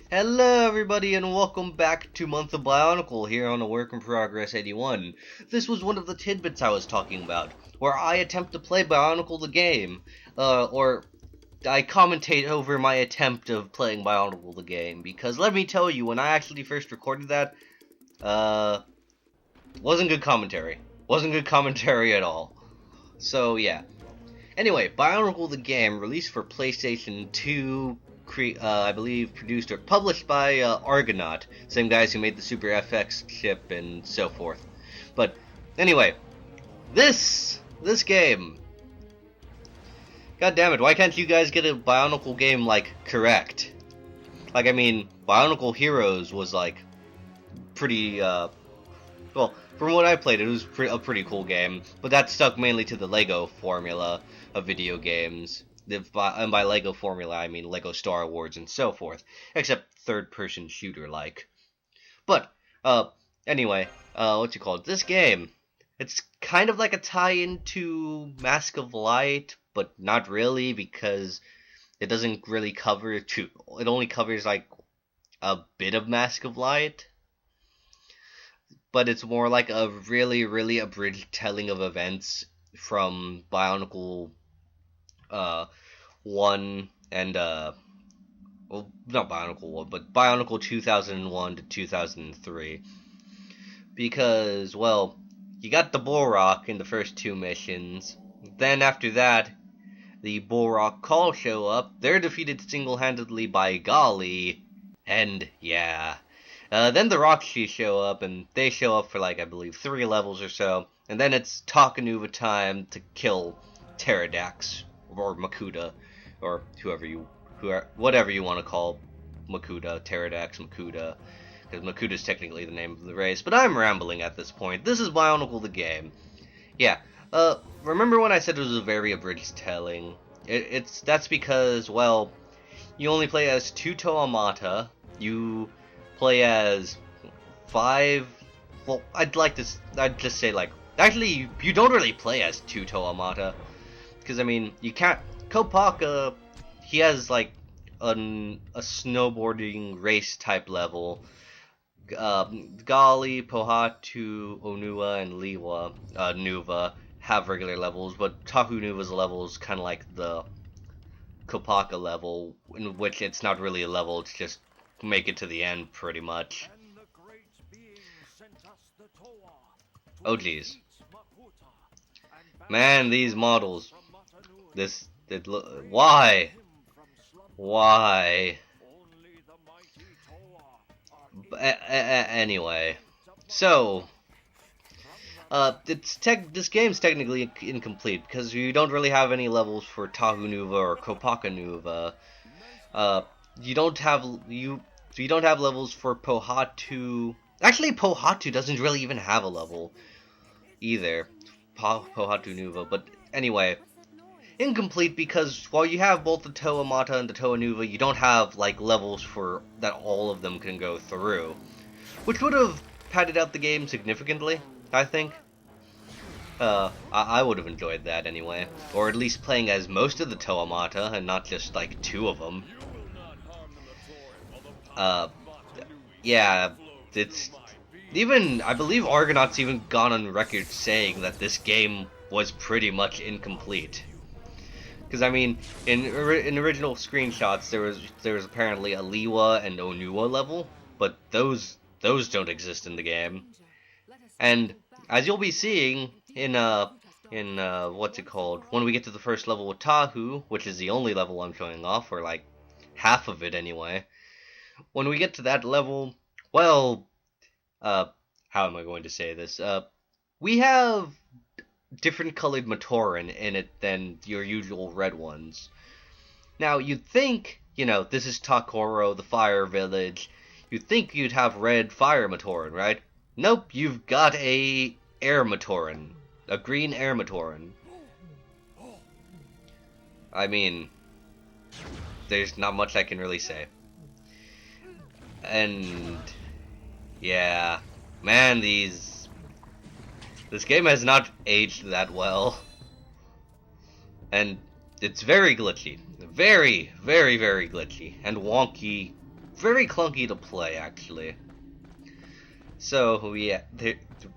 Hello everybody and welcome back to Month of Bionicle here on a Work in Progress 81. This was one of the tidbits I was talking about, where I attempt to play Bionicle the game, or I commentate over my attempt of playing Bionicle the game, because let me tell you, when I actually first recorded that, wasn't good commentary. Wasn't good commentary at all. So yeah. Anyway, Bionicle the game, released for PlayStation 2, I believe produced or published by Argonaut, same guys who made the Super FX chip and so forth. But anyway, this game, god damn it, why can't you guys get a Bionicle game like correct? Like, I mean, Bionicle Heroes was like pretty well, from what I played, it was a pretty cool game, but that stuck mainly to the Lego formula of video games. And by Lego formula, I mean Lego Star Wars and so forth, except third-person shooter-like. But, anyway, this game, it's kind of like a tie-in to Mask of Light, but not really, because it doesn't really cover it only covers, like, a bit of Mask of Light. But it's more like a really, really abridged telling of events from Bionicle 1 and well, not Bionicle 1, but Bionicle 2001 to 2003. Because, well, you got the Bullrock in the first two missions. Then after that, the Bullrock Call show up. They're defeated single-handedly by Golly. And yeah. Then the Roxy show up, and they show up for, like, I believe 3 levels or so. And then it's Takanuva time to kill Pterodax, or Makuta, or whatever you want to call Makuta, Pterodax, Makuta, because Makuta's technically the name of the race. But I'm rambling at this point. This is Bionicle the game. Yeah, remember when I said it was a very abridged telling? That's because, well, you only play as 2 Toamata, you play as 5, well, I'd just say, like, actually, you don't really play as 2 Toamata, because, I mean, you can't, Kopaka, he has, like, a snowboarding race type level. Gali, Pohatu, Onua, and Liwa, Nuva, have regular levels, but Tahu Nuva's level is kind of like the Kopaka level, in which it's not really a level, it's just make it to the end, pretty much. Oh jeez. Man, these models. Why? Why? Anyway. So, this game's technically incomplete, because you don't really have any levels for Tahu Nuva or Kopaka Nuva. You don't have levels for Pohatu. Actually, Pohatu doesn't really even have a level either. Pohatu Nuva, but anyway, incomplete because while you have both the Toamata and the Toa Nuva, you don't have like levels for that all of them can go through, which would have padded out the game significantly, I think. I would have enjoyed that anyway, or at least playing as most of the Toamata and not just like 2 of them. Yeah, it's even, I believe Argonaut's even gone on record saying that this game was pretty much incomplete. Because, I mean, in original screenshots, there was apparently a Liwa and Onua level, but those don't exist in the game. And as you'll be seeing in what's it called, when we get to the first level with Tahu, which is the only level I'm showing off, or like half of it anyway. When we get to that level, well, how am I going to say this? We have different colored Matoran in it than your usual red ones. Now, you'd think, this is Takoro, the Fire Village, you'd think you'd have red Fire Matoran, right? Nope, you've got a Air Matoran. A green Air Matoran. I mean, there's not much I can really say. And yeah, man, this game has not aged that well. And it's very glitchy. Very, very, very glitchy. And wonky very clunky to play, actually. So, yeah,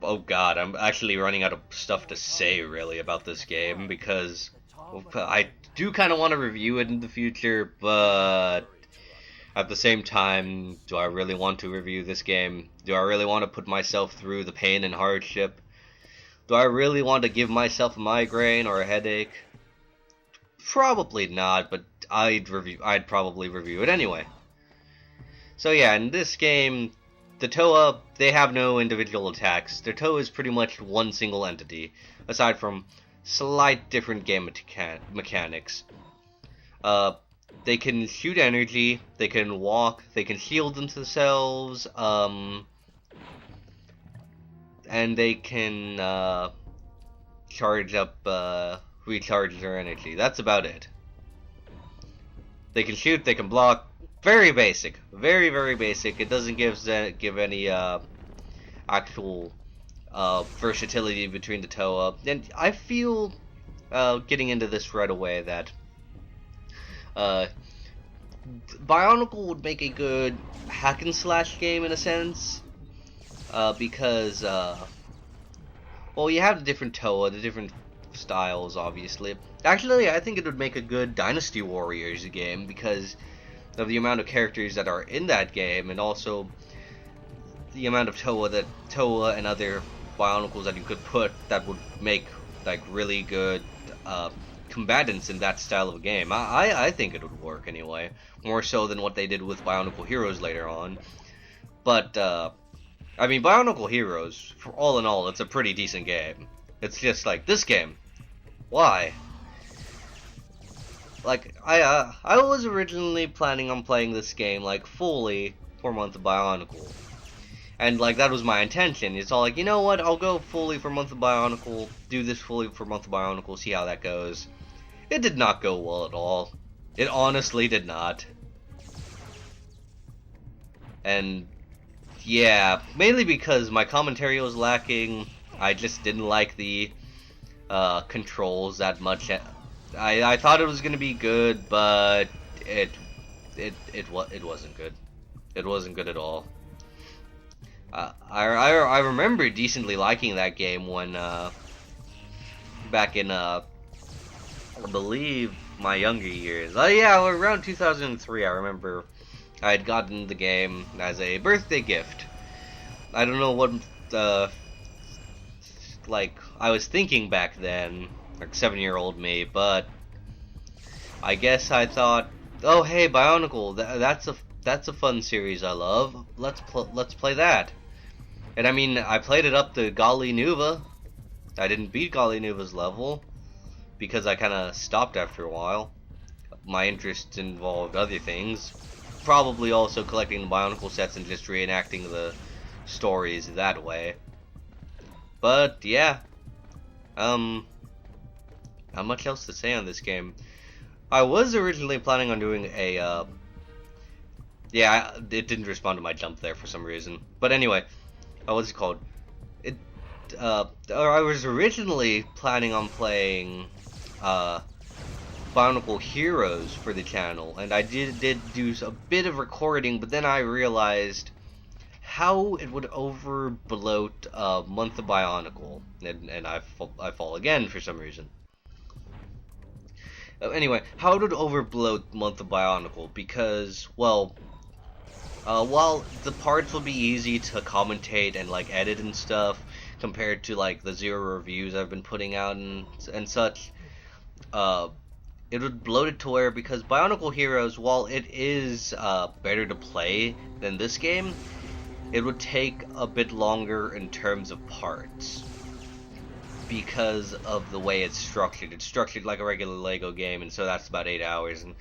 oh god, I'm actually running out of stuff to say, really, about this game, because I do kind of want to review it in the future, but at the same time, do I really want to review this game? Do I really want to put myself through the pain and hardship? Do I really want to give myself a migraine or a headache? Probably not, but I'd probably review it anyway. So yeah, in this game, the Toa, they have no individual attacks. Their Toa is pretty much one single entity, aside from slight different game mechanics. They can shoot energy, they can walk, they can shield themselves, and they can recharge their energy. That's about it. They can shoot, they can block. Very basic. Very, very basic. It doesn't give any actual versatility between the Toa. And I feel, getting into this right away, that Bionicle would make a good hack and slash game in a sense. Because, well, you have the different Toa, the different styles, obviously. Actually, I think it would make a good Dynasty Warriors game, because of the amount of characters that are in that game, and also the amount of Toa and other Bionicles that you could put that would make like really good combatants in that style of game. I think it would work anyway, more so than what they did with Bionicle Heroes later on. But I mean, Bionicle Heroes, for all in all, it's a pretty decent game. It's just like this game. Why? Like, I was originally planning on playing this game, like, fully for Month of Bionicle. And, like, that was my intention. It's all like, you know what, I'll go fully for Month of Bionicle, do this fully for Month of Bionicle, see how that goes. It did not go well at all. It honestly did not. And, yeah, mainly because my commentary was lacking. I just didn't like the controls that much. I thought it was gonna be good, but it wasn't good. It wasn't good at all. I remember decently liking that game when back in I believe my younger years. Yeah, around 2003. I remember I had gotten the game as a birthday gift. I don't know what like I was thinking back then, like 7-year-old me, but I guess I thought, oh hey, Bionicle, that's a fun series I love. Let's play that. And I mean, I played it up to Golly Nuva. I didn't beat Golly Nuva's level because I kind of stopped after a while. My interests involved other things, probably also collecting the Bionicle sets and just reenacting the stories that way. But yeah, not much else to say on this game. I was originally planning on doing a, yeah, it didn't respond to my jump there for some reason. But anyway, what's it called? I was originally planning on playing, Bionicle Heroes for the channel, and I did do a bit of recording, but then I realized how it would over bloat Month of Bionicle, and I fall again for some reason. Anyway, how it would over bloat Month of Bionicle, because, well, while the parts would be easy to commentate and like edit and stuff compared to like the 0 reviews I've been putting out and such, it would bloat it to where, because Bionicle Heroes, while it is better to play than this game, it would take a bit longer in terms of parts because of the way it's structured. It's structured like a regular Lego game, and so that's about 8 hours, and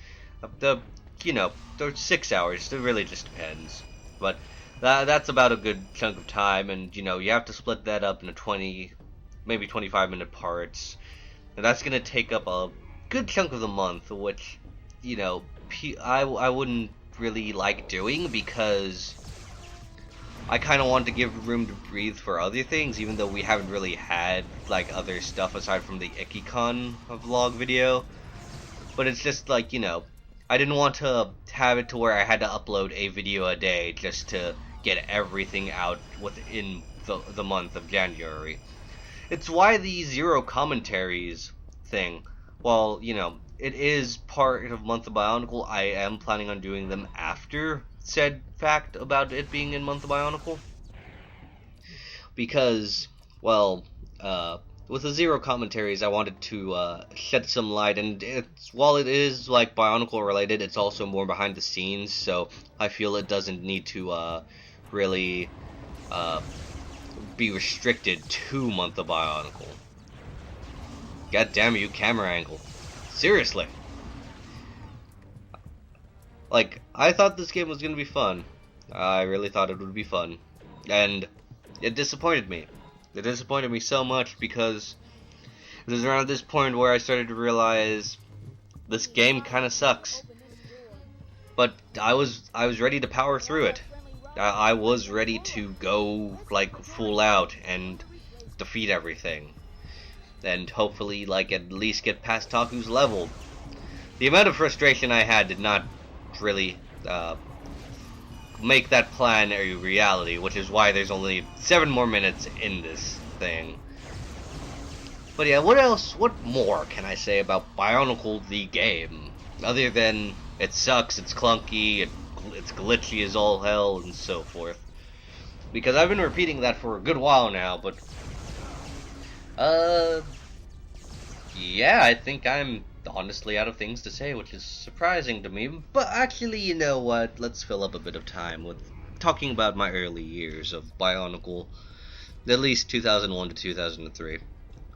there's 6 hours. It really just depends, but that's about a good chunk of time, and you have to split that up into 20, maybe 25-minute parts, and that's gonna take up a good chunk of the month, which I wouldn't really like doing, because I kind of want to give room to breathe for other things, even though we haven't really had like other stuff aside from the IkiCon vlog video. But it's just like, I didn't want to have it to where I had to upload a video a day just to get everything out within the month of January. It's why the zero commentaries thing, while, it is part of Month of Bionicle, I am planning on doing them after said fact about it being in Month of Bionicle. Because, well, with the zero commentaries, I wanted to shed some light, and while it is like Bionicle related, it's also more behind the scenes, so I feel it doesn't need to really be restricted to Month of Bionicle. God damn you, camera angle. Seriously. Like, I thought this game was gonna be fun. I really thought it would be fun. And it disappointed me. It disappointed me so much because it was around this point where I started to realize this game kinda sucks. But I was ready to power through it. I was ready to go, like, full out and defeat everything. And hopefully, like, at least get past Taku's level. The amount of frustration I had did not really make that plan a reality, which is why there's only 7 more minutes in this thing. But yeah, what more can I say about Bionicle the game? Other than it sucks, it's clunky, it's glitchy as all hell, and so forth. Because I've been repeating that for a good while now, but yeah, I think I'm honestly out of things to say, which is surprising to me. But actually, you know what? Let's fill up a bit of time with talking about my early years of Bionicle, at least 2001 to 2003.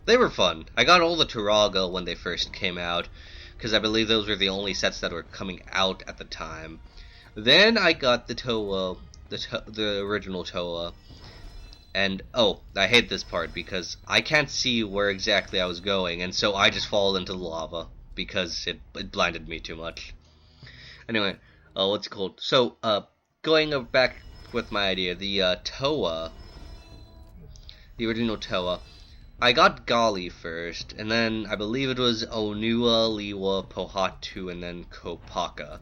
They were fun. I got all the Turaga when they first came out, because I believe those were the only sets that were coming out at the time. Then I got the Toa, the original Toa. And, oh, I hate this part because I can't see where exactly I was going, and so I just fall into the lava because it blinded me too much. Anyway, what's it called? So, going back with my idea, the Toa, the original Toa, I got Gali first, and then I believe it was Onua, Liwa, Pohatu, and then Kopaka,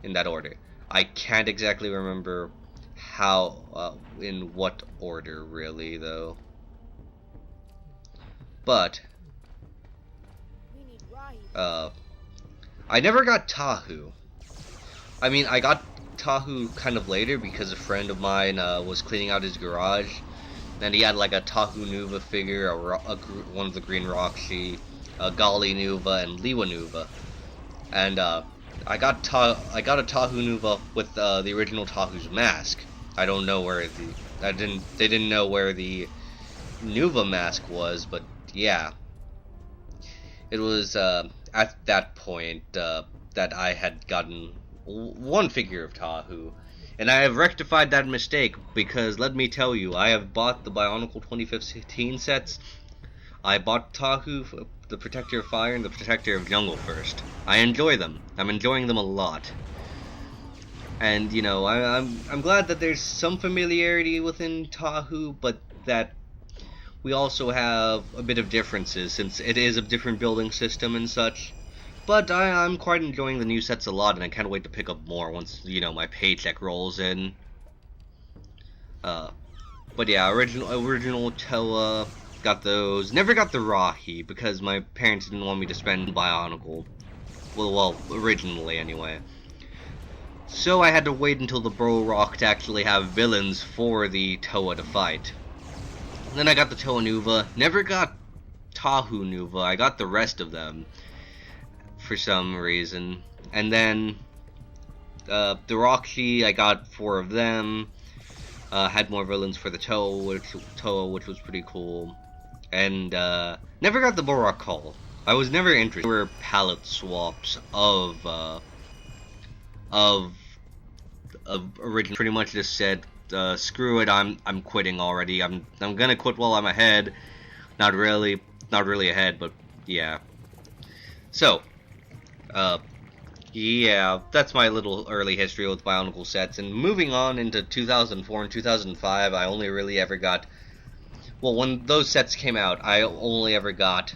in that order. I can't exactly remember how, in what order, really, though. But, I never got Tahu. I mean, I got Tahu kind of later because a friend of mine, was cleaning out his garage, and he had, like, a Tahu Nuva figure, one of the Green Roxy, a Gali Nuva, and Liwa Nuva. And, I got a Tahu Nuva with, the original Tahu's mask. I don't know where they didn't know where the Nuva mask was, but yeah. It was, at that point, that I had gotten one figure of Tahu. And I have rectified that mistake, because let me tell you, I have bought the Bionicle 2015 sets. I bought Tahu, the Protector of Fire, and the Protector of Jungle first. I enjoy them. I'm enjoying them a lot. And, you know, I'm glad that there's some familiarity within Tahu, but that we also have a bit of differences, since it is a different building system and such. But I'm quite enjoying the new sets a lot, and I can't wait to pick up more once, you know, my paycheck rolls in. But yeah, original Toa, got those. Never got the Rahi, because my parents didn't want me to spend Bionicle. Well, originally anyway. So I had to wait until the Bro Rock to actually have villains for the Toa to fight. Then I got the Toa Nuva. Never got Tahu Nuva. I got the rest of them for some reason. And then the Roxy, I got 4 of them. Had more villains for the Toa, which was pretty cool. And never got the Borak Call. I was never interested. There were palette swaps of original. Pretty much just said, screw it, I'm quitting already. I'm gonna quit while I'm ahead. Not really ahead, but yeah. So, yeah, that's my little early history with Bionicle sets. And moving on into 2004 and 2005, I only really ever got, well, when those sets came out, I only ever got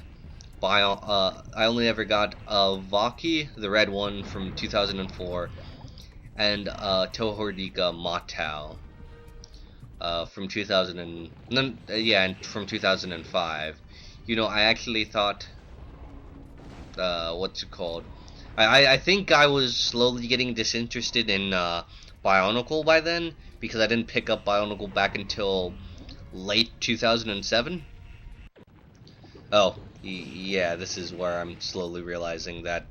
I only ever got Vaki, the red one from 2004, and Tohordika Matau from 2000 and from 2005. You know, I actually thought, what's it called? I think I was slowly getting disinterested in Bionicle by then, because I didn't pick up Bionicle back until late 2007. Oh, yeah, this is where I'm slowly realizing that,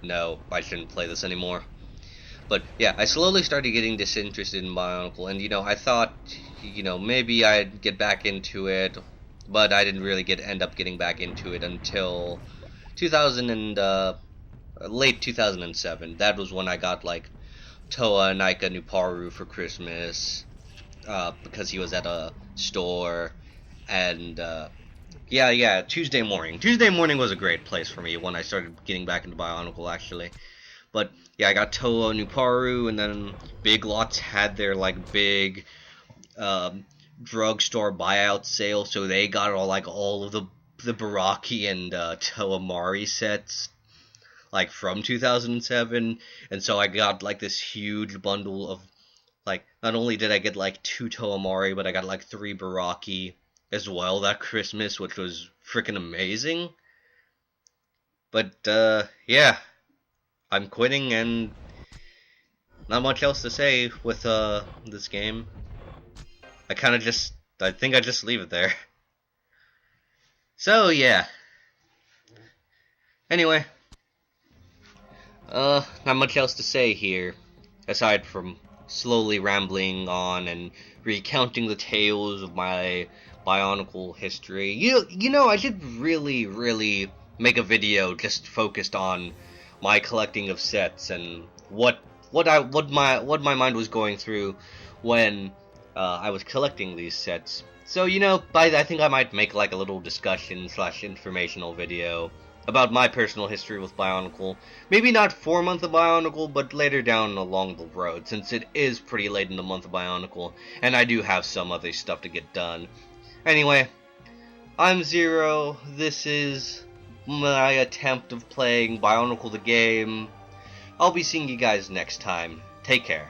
no, I shouldn't play this anymore. But yeah, I slowly started getting disinterested in Bionicle, and you know, I thought, you know, maybe I'd get back into it, but I didn't really end up getting back into it until 2000 and late 2007. That was when I got like Toa Naika Nuparu for Christmas, because he was at a store, and yeah, Tuesday morning. Tuesday morning was a great place for me when I started getting back into Bionicle, actually. But yeah, I got Toa Nuparu, and then Big Lots had their like big drugstore buyout sale, so they got all of the Baraki and Toa Mari sets, like from 2007, and so I got like this huge bundle of, like, not only did I get like 2 Toa Mari, but I got like 3 Baraki as well that Christmas, which was freaking amazing. But yeah, I'm quitting, and not much else to say with this game. I think I just leave it there. So yeah. Anyway, not much else to say here, aside from slowly rambling on and recounting the tales of my Bionicle history. You know, I should really make a video just focused on my collecting of sets and what my mind was going through when I was collecting these sets. So, you know, I think I might make like a little discussion / informational video about my personal history with Bionicle. Maybe not for Month of Bionicle, but later down along the road, since it is pretty late in the Month of Bionicle, and I do have some other stuff to get done. Anyway, I'm Zero. This is my attempt of playing Bionicle the game. I'll be seeing you guys next time. Take care.